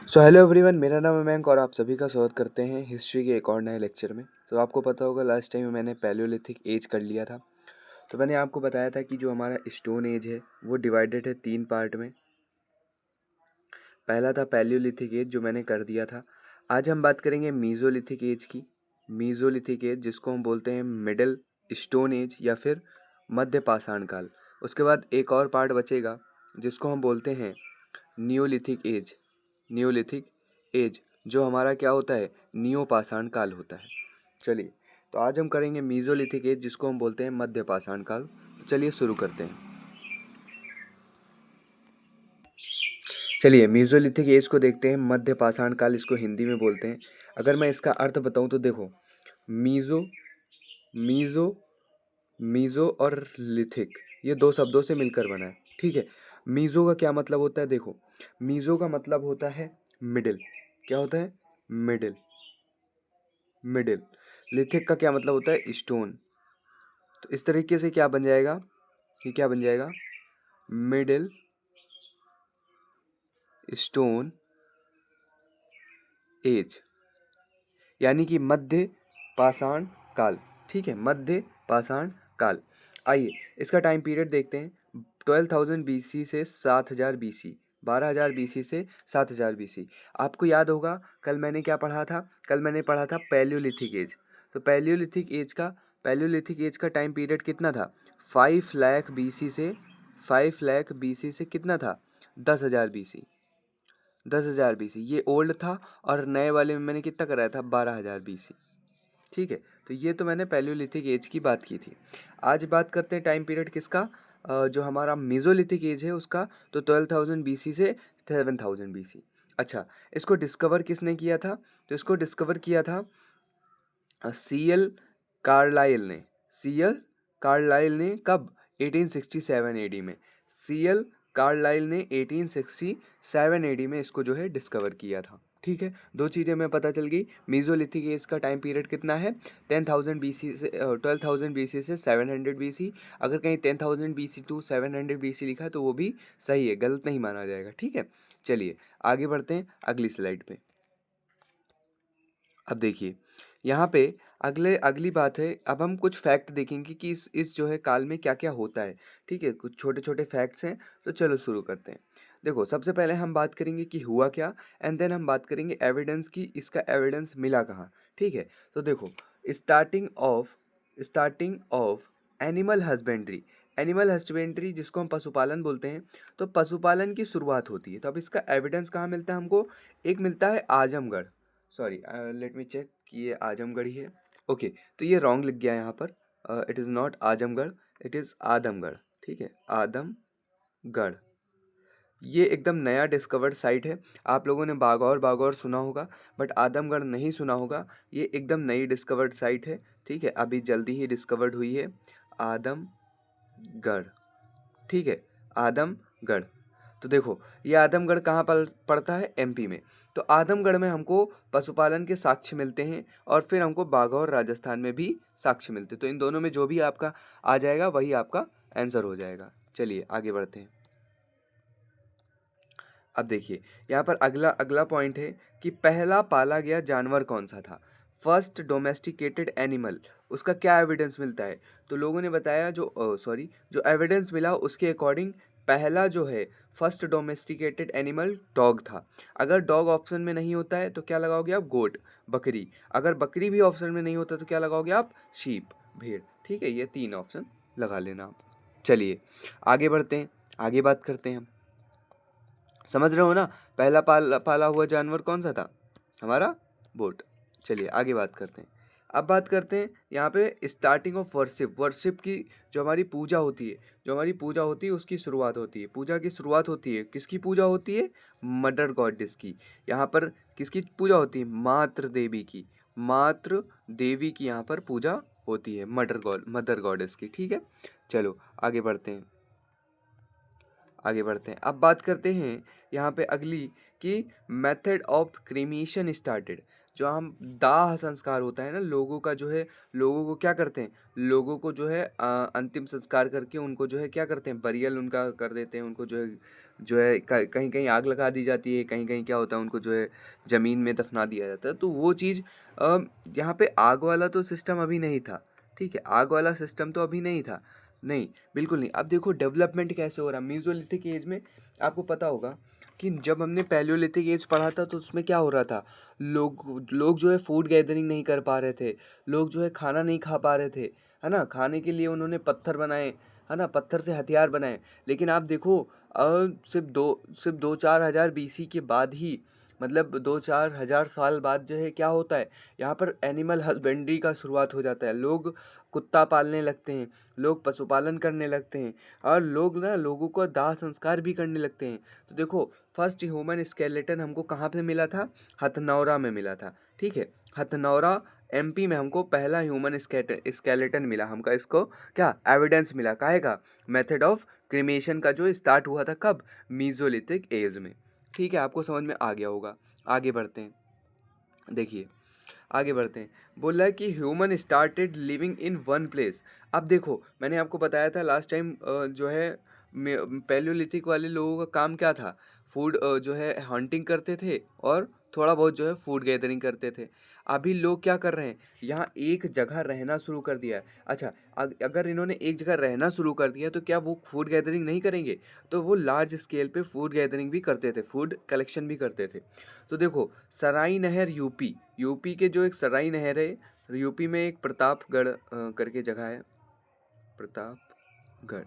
So hello everyone, मेरा नाम है मयंक और आप सभी का स्वागत करते हैं हिस्ट्री के एक और नए लेक्चर में। तो आपको पता होगा लास्ट टाइम मैंने पैलियोलिथिक एज कर लिया था। तो मैंने आपको बताया था कि जो हमारा स्टोन एज है वो डिवाइडेड है 3 पार्ट में। पहला था पैलियोलिथिक एज जो मैंने कर दिया था। आज हम बात करेंगे मीज़ोलिथिक एज की। मीज़ोलिथिक एज जिसको हम बोलते हैं मिडिल स्टोन एज या फिर मध्य पाषाण काल। उसके बाद एक और पार्ट बचेगा जिसको हम बोलते हैं नियोलिथिक एज। नियोलिथिक एज जो हमारा क्या होता है, नियो पाषाण काल होता है। चलिए, तो आज हम करेंगे मीज़ोलिथिक एज जिसको हम बोलते हैं मध्य पाषाण काल। तो चलिए शुरू करते हैं। चलिए मीज़ोलिथिक एज को देखते हैं, मध्य पाषाण काल इसको हिंदी में बोलते हैं। अगर मैं इसका अर्थ बताऊं तो देखो, मीज़ो मीज़ो मीज़ो और लिथिक ये दो शब्दों से मिलकर बना है। ठीक है, मीज़ो का क्या मतलब होता है, देखो मीज़ो का मतलब होता है मिडिल। क्या होता है? मिडिल। मिडिल। लिथिक का क्या मतलब होता है? स्टोन। तो इस तरीके से क्या बन जाएगा, ये क्या बन जाएगा? मिडिल स्टोन एज, यानी कि मध्य पाषाण काल। ठीक है, मध्य पाषाण काल। आइए इसका टाइम पीरियड देखते हैं। 12,000 BC से 7,000 BC, 12,000 BC से 7,000 BC। आपको याद होगा कल मैंने क्या पढ़ा था? कल मैंने पढ़ा था पैलियोलिथिक एज। तो पैलियोलिथिक एज का टाइम पीरियड कितना था? 5 लाख BC से 5 लाख BC से कितना था? 10,000 BC। 10,000 BC ये ओल्ड था, और नए वाले में मैंने कितना कराया था? 12,000 BC। ठीक है, तो ये तो मैंने पैलियोलिथिक एज की बात की थी। आज बात करते हैं टाइम पीरियड किसका, जो हमारा मीज़ोलिथिक एज है उसका। तो 12,000 BC से 7,000 BC। अच्छा, इसको डिस्कवर किसने किया था? तो इसको डिस्कवर किया था सीएल कार्लाइल ने। सीएल कार्लाइल ने कब? 1867 एडी में। सीएल कार्लाइल ने 1867 एडी में इसको जो है डिस्कवर किया था। ठीक है, दो चीज़ें हमें पता चल गई। मीज़ोलिथिक एज का टाइम पीरियड कितना है? 10,000 BC से 12,000 BC से 700 BC। अगर कहीं 10,000 BC टू 700 BC लिखा है तो वो भी सही है, गलत नहीं माना जाएगा। ठीक है, चलिए आगे बढ़ते हैं अगली स्लाइड पे। अब देखिए यहाँ पे अगली बात है। अब हम कुछ फैक्ट देखेंगे कि इस जो है काल में क्या क्या होता है। ठीक है, कुछ छोटे छोटे फैक्ट्स हैं। तो चलो शुरू करते हैं। देखो सबसे पहले हम बात करेंगे कि हुआ क्या, एंड देन हम बात करेंगे एविडेंस की, इसका एविडेंस मिला कहाँ। ठीक है, तो देखो starting of animal husbandry. Animal husbandry जिसको हम पशुपालन बोलते हैं, तो पशुपालन की शुरुआत होती है। तो अब इसका एविडेंस कहाँ मिलता है हमको? एक मिलता है Azamgarh. Sorry, let me check कि ये आजमगढ़ ही है। ओके, तो ये रॉन्ग लिख गया यहाँ पर। It is not Azamgarh, it is Adamgarh. ठीक है, आदमगढ़। ये एकदम नया डिस्कवर्ड साइट है। आप लोगों ने बागौर सुना होगा, बट आदमगढ़ नहीं सुना होगा। ये एकदम नई डिस्कवर्ड साइट है। ठीक है, अभी जल्दी ही डिस्कवर्ड हुई है आदमगढ़। ठीक है, आदमगढ़। तो देखो ये आदमगढ़ कहाँ पर पड़ता है? एमपी में। तो आदमगढ़ में हमको पशुपालन के साक्ष्य मिलते हैं, और फिर हमको बाघौर राजस्थान में भी साक्ष्य मिलते हैं। तो इन दोनों में जो भी आपका आ जाएगा वही आपका आंसर हो जाएगा। चलिए आगे बढ़ते हैं। अब देखिए यहाँ पर अगला अगला पॉइंट है कि पहला पाला गया जानवर कौन सा था? फर्स्ट डोमेस्टिकेटेड एनिमल, उसका क्या एविडेंस मिलता है? तो लोगों ने बताया, जो एविडेंस मिला उसके अकॉर्डिंग पहला जो है फर्स्ट डोमेस्टिकेटेड एनिमल डॉग था। अगर डॉग ऑप्शन में नहीं होता है तो क्या लगाओगे आप? गोट, बकरी। अगर बकरी भी ऑप्शन में नहीं होता तो क्या लगाओगे आप? शीप, भेड़। ठीक है, ये 3 ऑप्शन लगा लेना आप। चलिए आगे बढ़ते हैं, आगे बात करते हैं हम। समझ रहे हो ना? पहला पाला हुआ जानवर कौन सा था? हमारा बोट। चलिए आगे बात करते हैं। अब बात करते हैं यहाँ पे स्टार्टिंग ऑफ वर्शिप की। जो हमारी पूजा होती है उसकी शुरुआत होती है। पूजा की शुरुआत होती है, किसकी पूजा होती है? मदर गॉडेस की। यहाँ पर किसकी पूजा होती है? मातृ देवी की। मातृ देवी की यहाँ पर पूजा होती है, मदर गॉडेस की। ठीक है, चलो आगे बढ़ते हैं। अब बात करते हैं यहाँ पे अगली कि मेथड ऑफ क्रीमेशन स्टार्टेड। जो हम दाह संस्कार होता है ना, लोगों का जो है, लोगों को क्या करते हैं? लोगों को जो है अंतिम संस्कार करके उनको जो है क्या करते हैं? बरियल उनका कर देते हैं, उनको जो है जो है कहीं कहीं आग लगा दी जाती है, कहीं कहीं क्या होता है उनको जो है ज़मीन में दफना दिया जाता है। तो वो चीज़ यहाँ पे आग वाला तो सिस्टम अभी नहीं था, ठीक है, आग वाला सिस्टम तो अभी नहीं था, नहीं, बिल्कुल नहीं। अब देखो डेवलपमेंट कैसे हो रहा है मीज़ोलिथिक एज में। आपको पता होगा कि जब हमने पैलियोलिथिक एज पढ़ा था तो उसमें क्या हो रहा था, लोग लोग जो है फूड गैदरिंग नहीं कर पा रहे थे, लोग जो है खाना नहीं खा पा रहे थे, है ना, खाने के लिए उन्होंने पत्थर बनाए, है ना, पत्थर से हथियार बनाए। लेकिन आप देखो सिर्फ 2-4 हज़ार BC के बाद ही, मतलब 2-4 हज़ार साल बाद जो है क्या होता है, यहाँ पर एनिमल हस्बेंड्री का शुरुआत हो जाता है। लोग कुत्ता पालने लगते हैं, लोग पशुपालन करने लगते हैं, और लोग ना लोगों को दाह संस्कार भी करने लगते हैं। तो देखो फर्स्ट ह्यूमन स्केलेटन हमको कहाँ पे मिला था, हथनौरा में मिला था, ठीक है, हथनौरा MP में हमको पहला ह्यूमन स्केलेटन मिला, हमका इसको क्या एविडेंस मिला, काहे का, मेथड ऑफ क्रिमेशन का, जो स्टार्ट हुआ था कब, मीज़ोलिथिक एज में। ठीक है, आपको समझ में आ गया होगा। आगे बढ़ते हैं, देखिए आगे बढ़ते हैं। बोल रहा है कि human started living in one place. अब देखो मैंने आपको बताया था लास्ट टाइम, जो है पैलियोलिथिक वाले लोगों का काम क्या था, फूड जो है हंटिंग करते थे, और थोड़ा बहुत जो है फूड गैदरिंग करते थे। अभी लोग क्या कर रहे हैं, यहाँ एक जगह रहना शुरू कर दिया है। अच्छा, अगर इन्होंने एक जगह रहना शुरू कर दिया तो क्या वो फूड गैदरिंग नहीं करेंगे, तो वो लार्ज स्केल पे फूड गैदरिंग भी करते थे, फूड कलेक्शन भी करते थे। तो देखो सराई नहर यूपी, यूपी के जो एक सराई नहर है, यूपी में एक प्रतापगढ़ करके जगह है, प्रतापगढ़,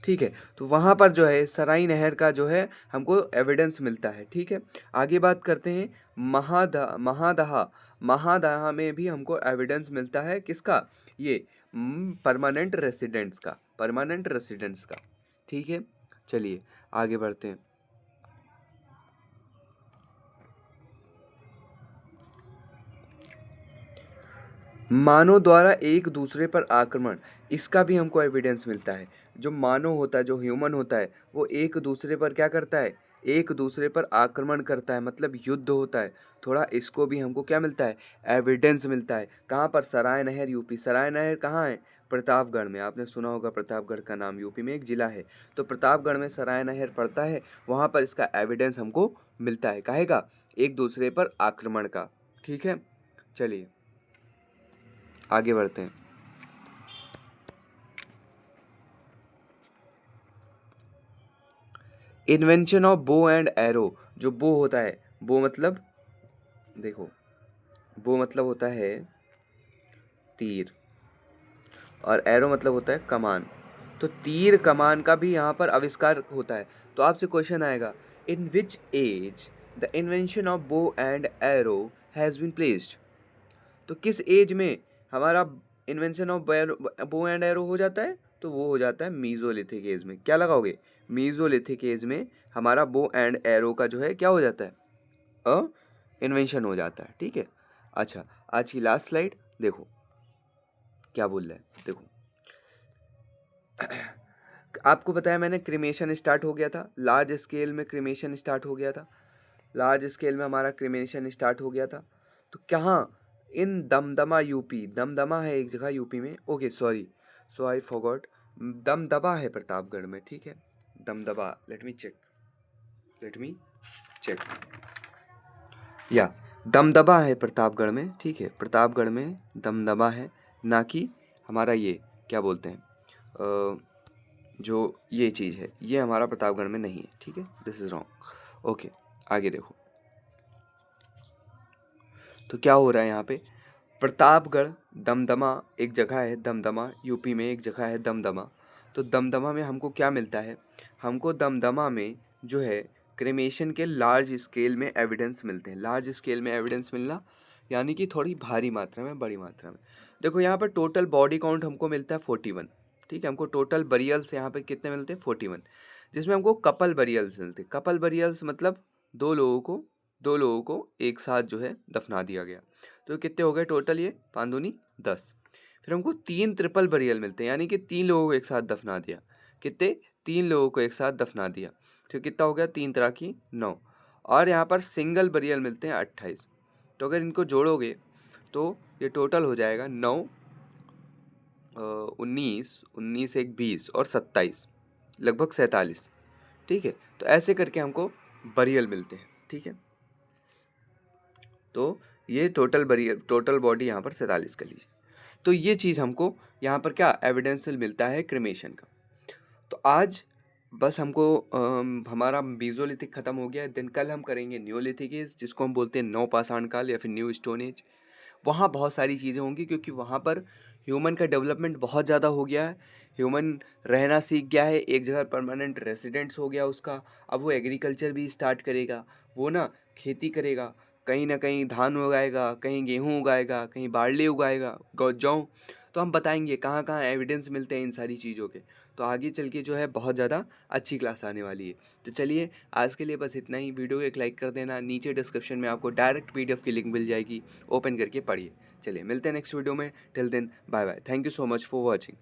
ठीक है, तो वहाँ पर जो है सराई नहर का जो है हमको एविडेंस मिलता है। ठीक है, आगे बात करते हैं महादहा, महादहा, महादहा में भी हमको एविडेंस मिलता है, किसका, ये परमानेंट रेसिडेंट्स का, परमानेंट रेसिडेंट्स का। ठीक है, चलिए आगे बढ़ते हैं। मानव द्वारा एक दूसरे पर आक्रमण, इसका भी हमको एविडेंस मिलता है। जो मानव होता है, जो ह्यूमन होता है, वो एक दूसरे पर क्या करता है, एक दूसरे पर आक्रमण करता है, मतलब युद्ध होता है। थोड़ा इसको भी हमको क्या मिलता है, एविडेंस मिलता है। कहाँ पर, सराय नहर यूपी। सराय नहर कहाँ है, प्रतापगढ़ में। आपने सुना होगा प्रतापगढ़ का नाम, यूपी में एक जिला है, तो प्रतापगढ़ में सराय नहर पड़ता है, वहाँ पर इसका एविडेंस हमको मिलता है, काहे का, एक दूसरे पर आक्रमण का। ठीक है, चलिए आगे बढ़ते हैं। Invention of bow and arrow. जो बो होता है, बो मतलब, देखो बो मतलब होता है तीर, और एरो मतलब होता है कमान। तो तीर कमान का भी यहाँ पर आविष्कार होता है। तो आपसे क्वेश्चन आएगा, in which age the invention of bow and arrow has been placed. तो किस एज में हमारा invention of bow and arrow हो जाता है, तो वो हो जाता है मीज़ोलिथिक एज में। क्या लगाओगे, मीज़ोलिथिक एज में हमारा बो एंड एरो का जो है क्या हो जाता है, इन्वेंशन हो जाता है। ठीक है, अच्छा आज की लास्ट स्लाइड देखो क्या बोल रहा है, देखो आपको बताया मैंने क्रिमेशन स्टार्ट हो गया था, लार्ज स्केल में क्रिमेशन स्टार्ट हो गया था, लार्ज स्केल में हमारा क्रिमेशन स्टार्ट हो गया था। तो कहाँ, इन दमदमा यूपी, दमदमा है एक जगह यूपी में, okay sorry, so I forgot, Damdama है प्रतापगढ़ में। ठीक है, Damdama, let me check, let me check, या दमदबा है प्रतापगढ़ में। ठीक है, प्रतापगढ़ में दमदबा है, ना कि हमारा ये क्या बोलते हैं, जो ये चीज़ है ये हमारा प्रतापगढ़ में नहीं है। ठीक है, दिस इज़ रॉन्ग। ओके, आगे देखो, तो क्या हो रहा है यहाँ पे, प्रतापगढ़, दमदमा एक जगह है, दमदमा यूपी में एक जगह है दमदमा। तो दमदमा में हमको क्या मिलता है, हमको दमदमा में जो है क्रेमेशन के लार्ज स्केल में एविडेंस मिलते हैं। लार्ज स्केल में एविडेंस मिलना यानी कि थोड़ी भारी मात्रा में, बड़ी मात्रा में। देखो यहाँ पर टोटल बॉडी काउंट हमको मिलता है 41। ठीक है, हमको टोटल बरियल्स यहाँ पे कितने मिलते हैं, 41, जिसमें हमको कपल बरियल्स मिलते हैं। कपल बरियल्स मतलब दो लोगों को एक साथ जो है दफना दिया गया। तो कितने हो गए टोटल, ये 5 दूनी 10। फिर हमको 3 ट्रिपल बरियल मिलते हैं, यानी कि 3 लोगों को एक साथ दफना दिया। कितने, 3 लोगों को एक साथ दफना दिया। तो कितना हो गया, 3 तरह की 9। और यहाँ पर सिंगल बरियल मिलते हैं 28। तो अगर इनको जोड़ोगे तो ये टोटल हो जाएगा 9, 19, 19 एक 20 और 27, लगभग 47। ठीक है। तो ऐसे करके हमको बरियल मिलते हैं, ठीक है। तो ये टोटल बॉडी यहाँ पर 47 कर लीजिए। तो ये चीज़ हमको यहाँ पर क्या एविडेंस मिलता है क्रिमेशन का। तो आज बस हमको हमारा मीज़ोलिथिक ख़त्म हो गया है। देन कल हम करेंगे न्योलिथिक एज, जिसको हम बोलते हैं नवपाषाण काल या फिर न्यू स्टोन एज। वहाँ बहुत सारी चीज़ें होंगी क्योंकि वहाँ पर ह्यूमन का डेवलपमेंट बहुत ज़्यादा हो गया है। ह्यूमन रहना सीख गया है, एक जगह परमानेंट रेसिडेंट्स हो गया उसका। अब वो एग्रीकल्चर भी स्टार्ट करेगा, वो ना खेती करेगा, कहीं ना कहीं धान उगाएगा, कहीं गेहूँ उगाएगा, कहीं बार्ली उगाएगा, जौ। तो हम बताएंगे कहाँ कहाँ एविडेंस मिलते हैं इन सारी चीज़ों के। तो आगे चल के जो है बहुत ज़्यादा अच्छी क्लास आने वाली है। तो चलिए आज के लिए बस इतना ही। वीडियो को एक लाइक कर देना, नीचे डिस्क्रिप्शन में आपको डायरेक्ट PDF की लिंक मिल जाएगी, ओपन करके पढ़िए। चलिए मिलते हैं नेक्स्ट वीडियो में। Till then bye bye, thank you so much for watching.